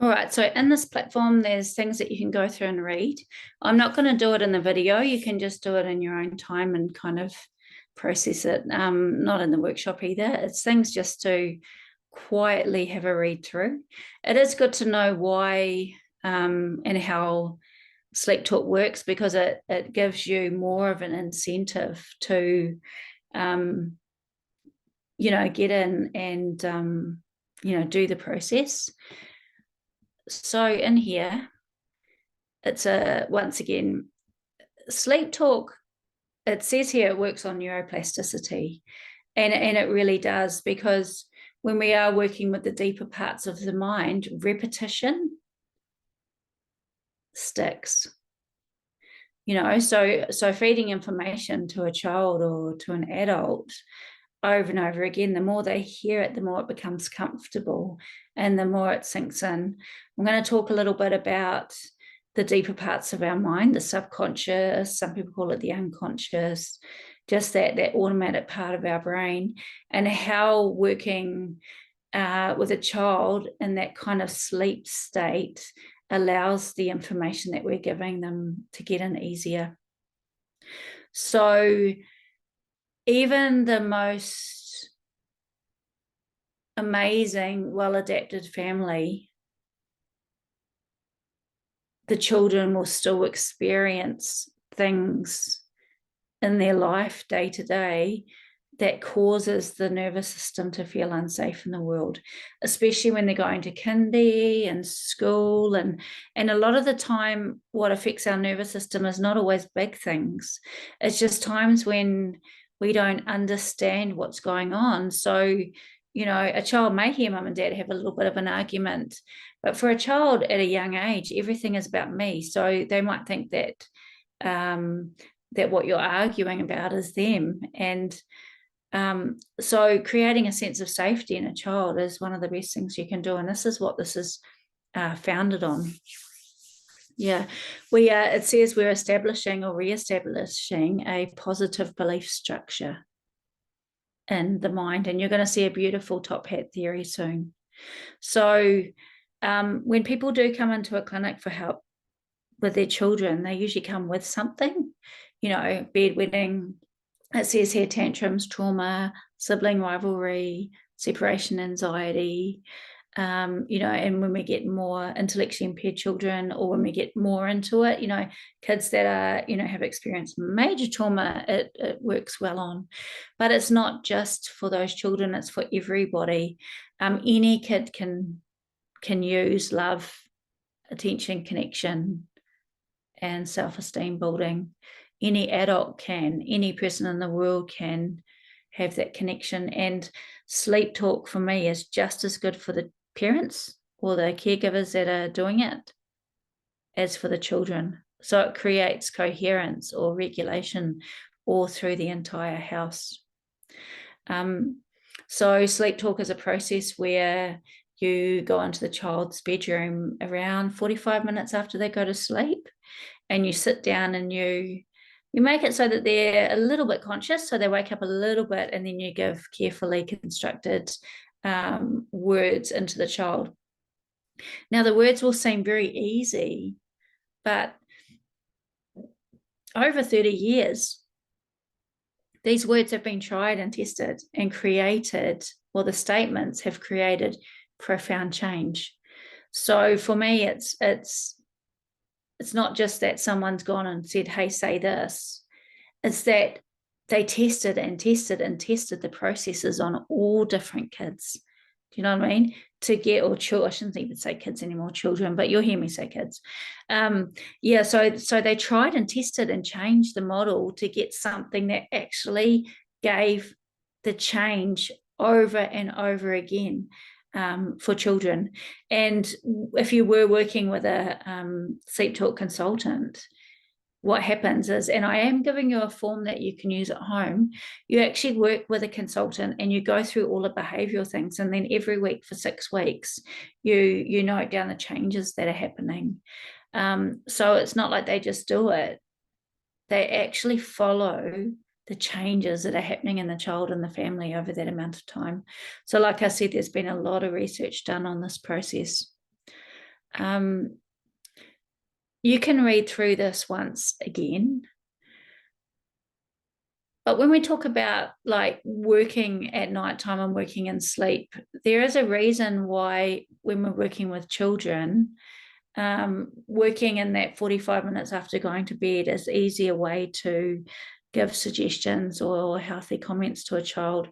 All right, so in this platform, there's things that you can go through and read. I'm not going to do it in the video. You can just do it in your own time and kind of process it. Not in the workshop either. It's things just to quietly have a read through. It is good to know why and how Sleeptalk works, because it gives you more of an incentive to, get in and, do the process. So in here, it's once again, Sleeptalk, it says here it works on neuroplasticity. And it really does, because when we are working with the deeper parts of the mind, repetition sticks. So feeding information to a child or to an adult over and over again, the more they hear it, the more it becomes comfortable and the more it sinks in. I'm going to talk a little bit about the deeper parts of our mind, the subconscious, some people call it the unconscious, just that automatic part of our brain, and how working with a child in that kind of sleep state allows the information that we're giving them to get in easier. So even the most amazing, well-adapted family, the children will still experience things in their life day to day that causes the nervous system to feel unsafe in the world, especially when they're going to kindy and school. And a lot of the time, what affects our nervous system is not always big things. It's just times when we don't understand what's going on. So, a child may hear mum and dad have a little bit of an argument, but for a child at a young age, everything is about me. So they might think that that what you're arguing about is them. And so creating a sense of safety in a child is one of the best things you can do. And this is what this is founded on. Yeah, it says we're establishing or re-establishing a positive belief structure in the mind. And you're going to see a beautiful top hat theory soon. So when people do come into a clinic for help with their children, they usually come with something, bedwetting. It says here tantrums, trauma, sibling rivalry, separation anxiety, and when we get more intellectually impaired children, or when we get more into it, kids that are, have experienced major trauma, it works well on. But it's not just for those children, it's for everybody. Any kid can use love, attention, connection, and self-esteem building. Any adult can, any person in the world can have that connection. And Sleeptalk for me is just as good for the parents or the caregivers that are doing it as for the children. So it creates coherence or regulation all through the entire house. So Sleeptalk is a process where you go into the child's bedroom around 45 minutes after they go to sleep, and you sit down and you make it so that they're a little bit conscious, so they wake up a little bit, and then you give carefully constructed words into the child. Now, the words will seem very easy, but over 30 years, these words have been tried and tested and created, well, the statements have created profound change. So for me, it's not just that someone's gone and said, hey, say this. It's that they tested and tested and tested the processes on all different kids. Do you know what I mean? To get, or children, I shouldn't even say kids anymore, children, but you'll hear me say kids. So they tried and tested and changed the model to get something that actually gave the change over and over again. For children. And if you were working with a Sleeptalk consultant, what happens is, and I am giving you a form that you can use at home, you actually work with a consultant and you go through all the behavioral things, and then every week for 6 weeks you note down the changes that are happening. So it's not like they just do it, they actually follow the changes that are happening in the child and the family over that amount of time. So like I said, there's been a lot of research done on this process. You can read through this once again. But when we talk about like working at nighttime and working in sleep, there is a reason why when we're working with children, working in that 45 minutes after going to bed is an easier way to give suggestions or healthy comments to a child.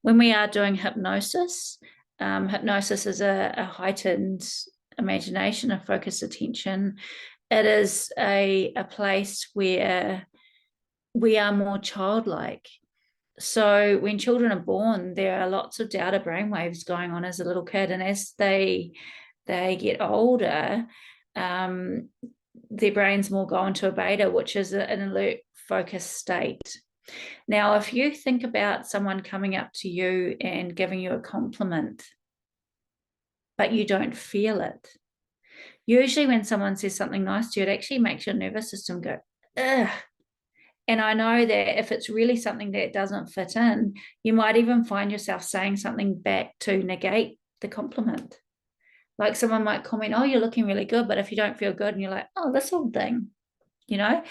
When we are doing hypnosis, hypnosis is a heightened imagination, a focused attention. It is a place where we are more childlike. So when children are born, there are lots of delta brainwaves going on as a little kid, and as they get older, their brains more go into a beta, which is an alert, focused state. Now, if you think about someone coming up to you and giving you a compliment, but you don't feel it, usually when someone says something nice to you, it actually makes your nervous system go, ugh. And I know that if it's really something that doesn't fit in, you might even find yourself saying something back to negate the compliment. Like someone might comment, oh, you're looking really good. But if you don't feel good and you're like, oh, this old thing, you know?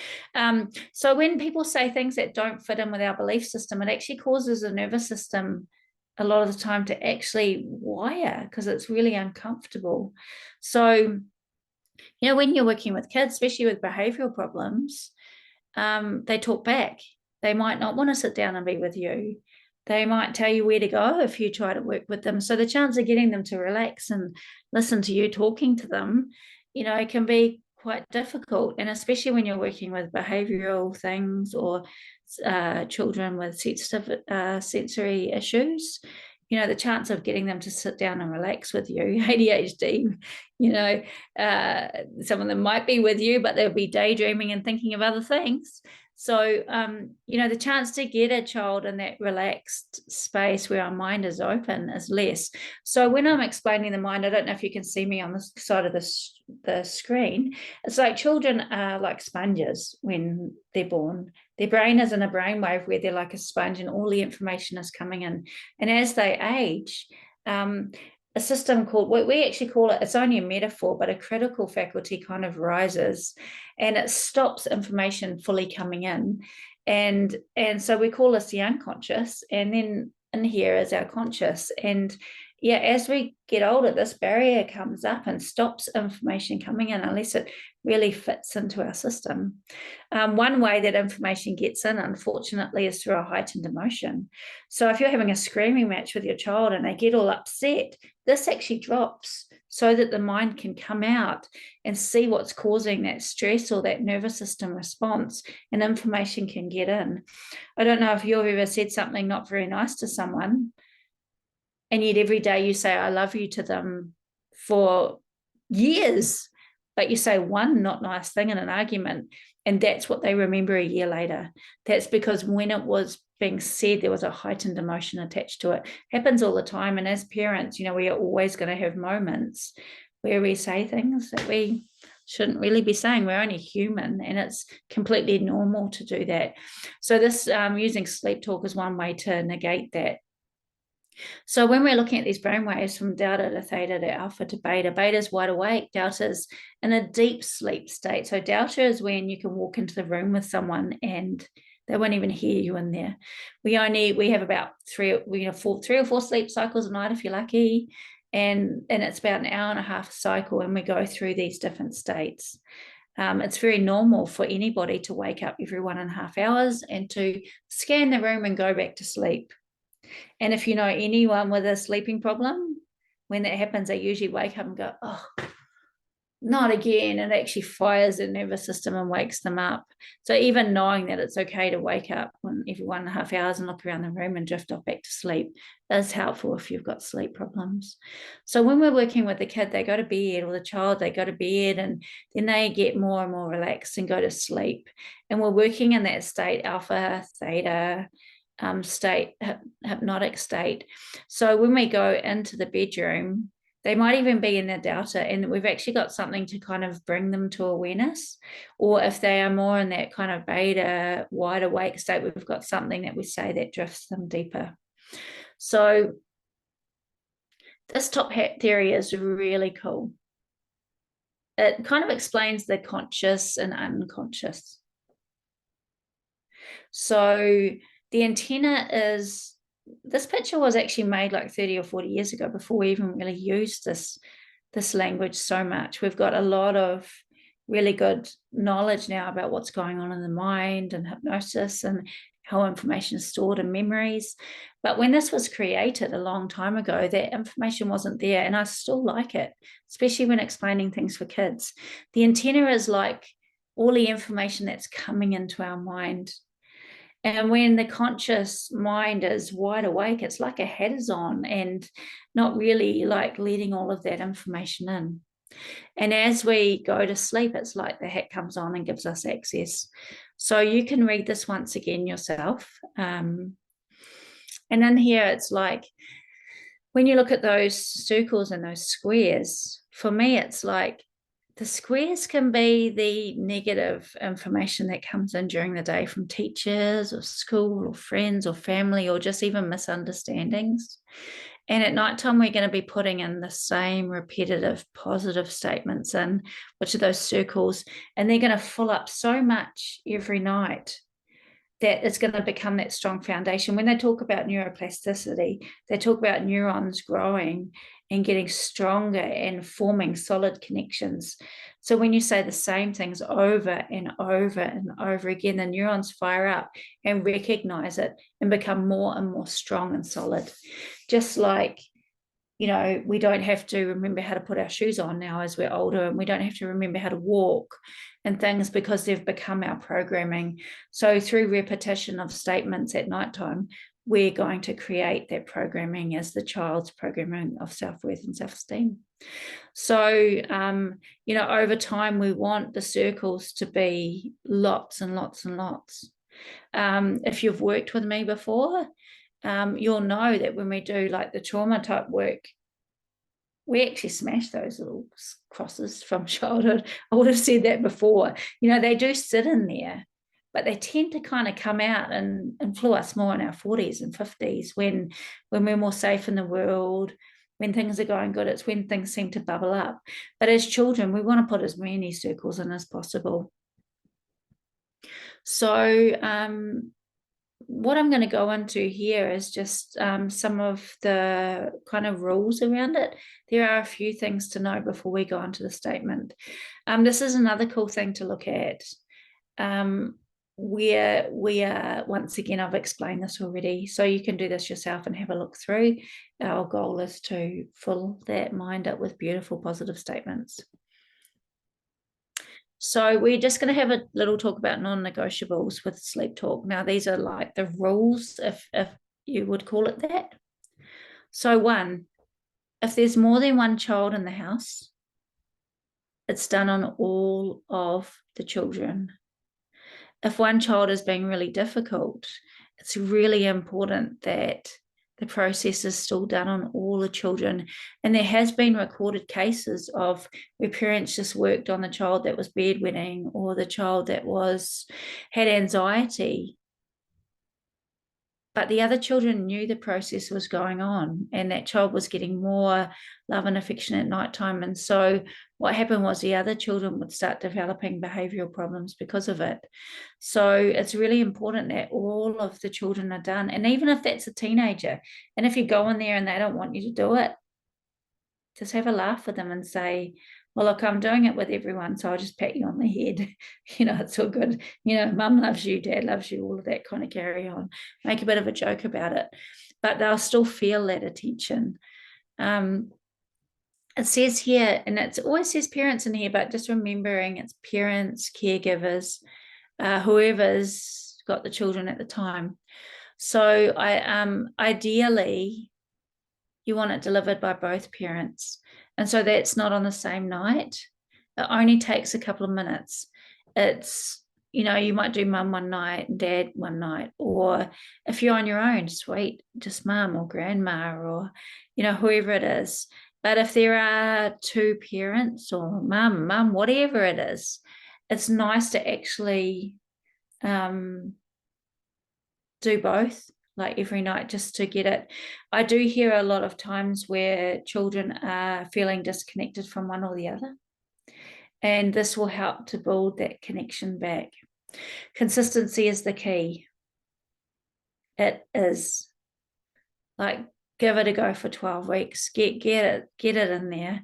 So when people say things that don't fit in with our belief system, it actually causes the nervous system a lot of the time to actually wire because it's really uncomfortable. So, when you're working with kids, especially with behavioral problems, they talk back. They might not want to sit down and be with you. They might tell you where to go if you try to work with them. So the chance of getting them to relax and listen to you talking to them, can be quite difficult. And especially when you're working with behavioral things or children with sensory issues, the chance of getting them to sit down and relax with you, ADHD, some of them might be with you, but they'll be daydreaming and thinking of other things. So, the chance to get a child in that relaxed space where our mind is open is less. So when I'm explaining the mind, I don't know if you can see me on the side of the screen. It's like children are like sponges when they're born. Their brain is in a brainwave where they're like a sponge and all the information is coming in. And as they age, a system called, we actually call it, it's only a metaphor, but a critical faculty kind of rises and it stops information fully coming in. And so we call this the unconscious, and then in here is our conscious. And as we get older, this barrier comes up and stops information coming in unless it really fits into our system. One way that information gets in, unfortunately, is through a heightened emotion. So if you're having a screaming match with your child and they get all upset, this actually drops so that the mind can come out and see what's causing that stress or that nervous system response, and information can get in. I don't know if you've ever said something not very nice to someone, and yet every day you say, I love you to them for years, but you say one not nice thing in an argument, and that's what they remember a year later. That's because when it was being said, there was a heightened emotion attached to it. It happens all the time. And as parents, we are always going to have moments where we say things that we shouldn't really be saying. We're only human, and it's completely normal to do that. So this using Sleeptalk is one way to negate that. So when we're looking at these brainwaves from delta to theta to alpha to beta, beta is wide awake, delta is in a deep sleep state. So delta is when you can walk into the room with someone and they won't even hear you in there. We have about three or four sleep cycles a night if you're lucky. And it's about an hour and a half cycle, and we go through these different states. It's very normal for anybody to wake up every 1.5 hours and to scan the room and go back to sleep. And if you know anyone with a sleeping problem, when that happens, they usually wake up and go, oh, not again. It actually fires their nervous system and wakes them up. So even knowing that it's okay to wake up every 1.5 hours and look around the room and drift off back to sleep is helpful if you've got sleep problems. So when we're working with the kid, they go to bed, or the child, they go to bed, and then they get more and more relaxed and go to sleep. And we're working in that state, alpha, theta, state, hypnotic state. So when we go into the bedroom, they might even be in their delta, and we've actually got something to kind of bring them to awareness. Or if they are more in that kind of beta, wide awake state, we've got something that we say that drifts them deeper. So this top hat theory is really cool. it kind of explains the conscious and unconscious. So the antenna is, this picture was actually made like 30 or 40 years ago before we even really used this language so much. We've got a lot of really good knowledge now about what's going on in the mind and hypnosis and how information is stored in memories. But when this was created a long time ago, that information wasn't there, and I still like it, especially when explaining things for kids. The antenna is like all the information that's coming into our mind. And when the conscious mind is wide awake, it's like a hat is on and not really like letting all of that information in. And as we go to sleep, it's like the hat comes on and gives us access. So you can read this once again yourself. And in here, it's like, when you look at those circles and those squares, for me, it's like the squares can be the negative information that comes in during the day from teachers or school or friends or family or just even misunderstandings. And at nighttime, we're going to be putting in the same repetitive positive statements in, which are those circles, and they're going to fill up so much every night that it's going to become that strong foundation. When they talk about neuroplasticity, they talk about neurons growing and getting stronger and forming solid connections. So when you say the same things over and over and over again, the neurons fire up and recognize it and become more and more strong and solid. Just like, you know, we don't have to remember how to put our shoes on now as we're older, and we don't have to remember how to walk and things because they've become our programming. So through repetition of statements at nighttime, we're going to create that programming as the child's programming of self-worth and self-esteem. So, you know, over time, we want the circles to be lots and lots and lots. If you've worked with me before, you'll know that when we do like the trauma type work, we actually smash those little crosses from childhood. I would have said that before. You know, they do sit in there, but they tend to kind of come out and influence us more in our 40s and 50s when we're more safe in the world, when things are going good. It's when things seem to bubble up. But as children, we want to put as many circles in as possible. So what I'm going to go into here is just some of the kind of rules around it. There are a few things to know before we go into the statement. This is another cool thing to look at. Where we are, once again, I've explained this already, so you can do this yourself and have a look through. Our goal is to fill that mind up with beautiful, positive statements. So we're just going to have a little talk about non-negotiables with Sleep Talk. Now, these are like the rules, if you would call it that. So 1, if there's more than one child in the house, it's done on all of the children. If one child is being really difficult, it's really important that the process is still done on all the children. And there has been recorded cases of where parents just worked on the child that was bedwetting or the child that had anxiety, but the other children knew the process was going on and that child was getting more love and affection at nighttime. And so what happened was the other children would start developing behavioral problems because of it. So it's really important that all of the children are done. And even if that's a teenager, and if you go in there and they don't want you to do it, just have a laugh with them and say, well, look, I'm doing it with everyone, so I'll just pat you on the head. You know, it's all good. You know, mum loves you, dad loves you, all of that kind of carry on. Make a bit of a joke about it, but they'll still feel that attention. It says here, and it always says parents in here, but just remembering it's parents, caregivers, whoever's got the children at the time. So ideally, you want it delivered by both parents. And so that's not on the same night. It only takes a couple of minutes. It's, you know, you might do mum one night and dad one night, or if you're on your own, sweet, just mum or grandma or, you know, whoever it is. But if there are 2 parents or mum, whatever it is, it's nice to actually do both, like every night, just to get it. I do hear a lot of times where children are feeling disconnected from one or the other. And this will help to build that connection back. Consistency is the key. It is. Like, give it a go for 12 weeks. Get it in there.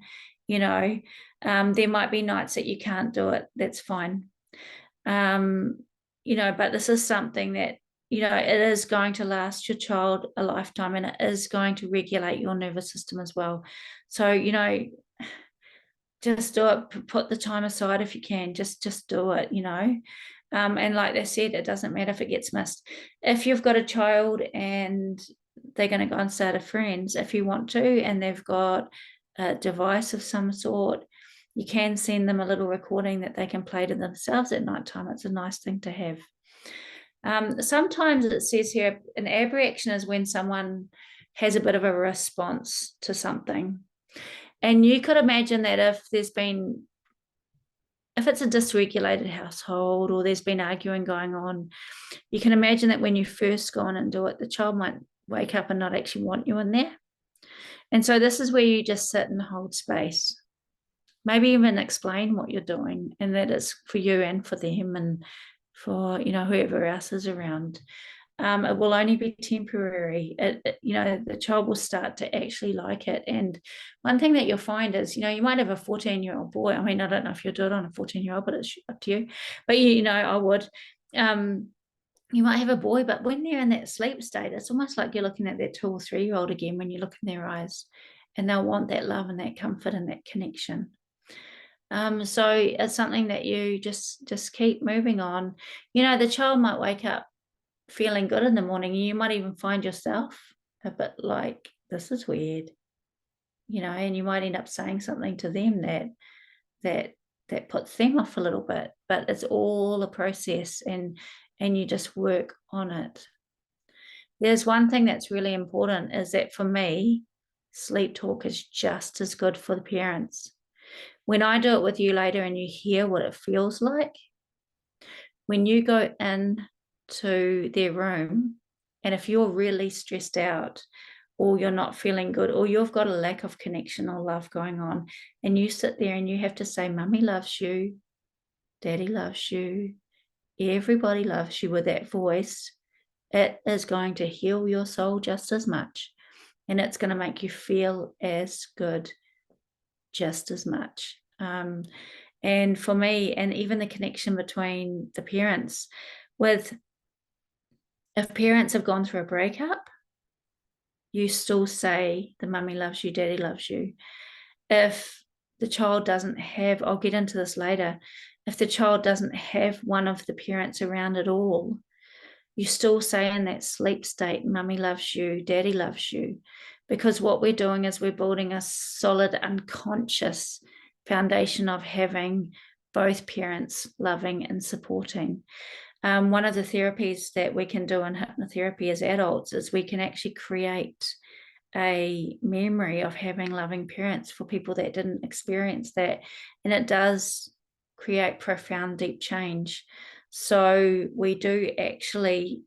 There might be nights that you can't do it. That's fine. But this is something that, it is going to last your child a lifetime, and it is going to regulate your nervous system as well. So, just do it. Put the time aside if you can. Just do it, and like they said, it doesn't matter if it gets missed. If you've got a child and they're going to go and start a Friends, if you want to, and they've got a device of some sort, you can send them a little recording that they can play to themselves at night time. It's a nice thing to have. Sometimes it says here, an ab reaction is when someone has a bit of a response to something. And you could imagine that if it's a dysregulated household, or there's been arguing going on, you can imagine that when you first go on and do it, the child might wake up and not actually want you in there. And so this is where you just sit and hold space. Maybe even explain what you're doing, and that it's for you and for them and for, whoever else is around. It will only be temporary. The child will start to actually like it. And one thing that you'll find is, you might have a 14-year-old boy. I mean, I don't know if you'll do it on a 14-year-old, but it's up to you. But, I would. You might have a boy, but when they're in that sleep state, it's almost like you're looking at that 2 or 3-year-old again when you look in their eyes, and they'll want that love and that comfort and that connection. So it's something that you just keep moving on. The child might wake up feeling good in the morning. You might even find yourself a bit like, this is weird, and you might end up saying something to them that puts them off a little bit. But it's all a process, and you just work on it. There's one thing that's really important, is that for me, sleep talk is just as good for the parents. When I do it with you later and you hear what it feels like, when you go in to their room, and if you're really stressed out, or you're not feeling good, or you've got a lack of connection or love going on, and you sit there and you have to say, Mummy loves you, Daddy loves you, everybody loves you, with that voice, it is going to heal your soul just as much, and it's going to make you feel as good just as much. And for me, and even the connection between the parents, if parents have gone through a breakup, you still say the mummy loves you, daddy loves you. If the child doesn't have, I'll get into this later, if the child doesn't have one of the parents around at all, you still say in that sleep state, mummy loves you, daddy loves you. Because what we're doing is we're building a solid unconscious foundation of having both parents loving and supporting. One of the therapies that we can do in hypnotherapy as adults is we can actually create a memory of having loving parents for people that didn't experience that. And it does create profound, deep change. So we do actually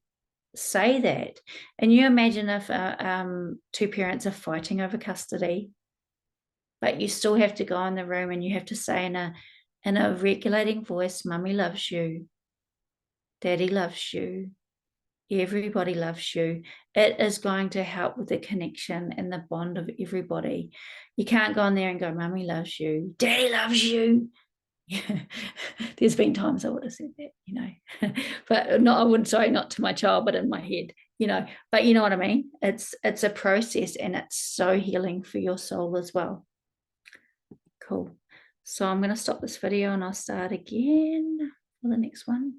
say that. And you imagine if two parents are fighting over custody, but you still have to go in the room and you have to say in a regulating voice, mummy loves you, daddy loves you, everybody loves you. It is going to help with the connection and the bond of everybody. You can't go in there and go, mummy loves you, daddy loves you. There's been times I would have said that, but not to my child, but in my head, but you know what I mean? It's a process, and it's so healing for your soul as well. Cool. So I'm going to stop this video and I'll start again for the next one.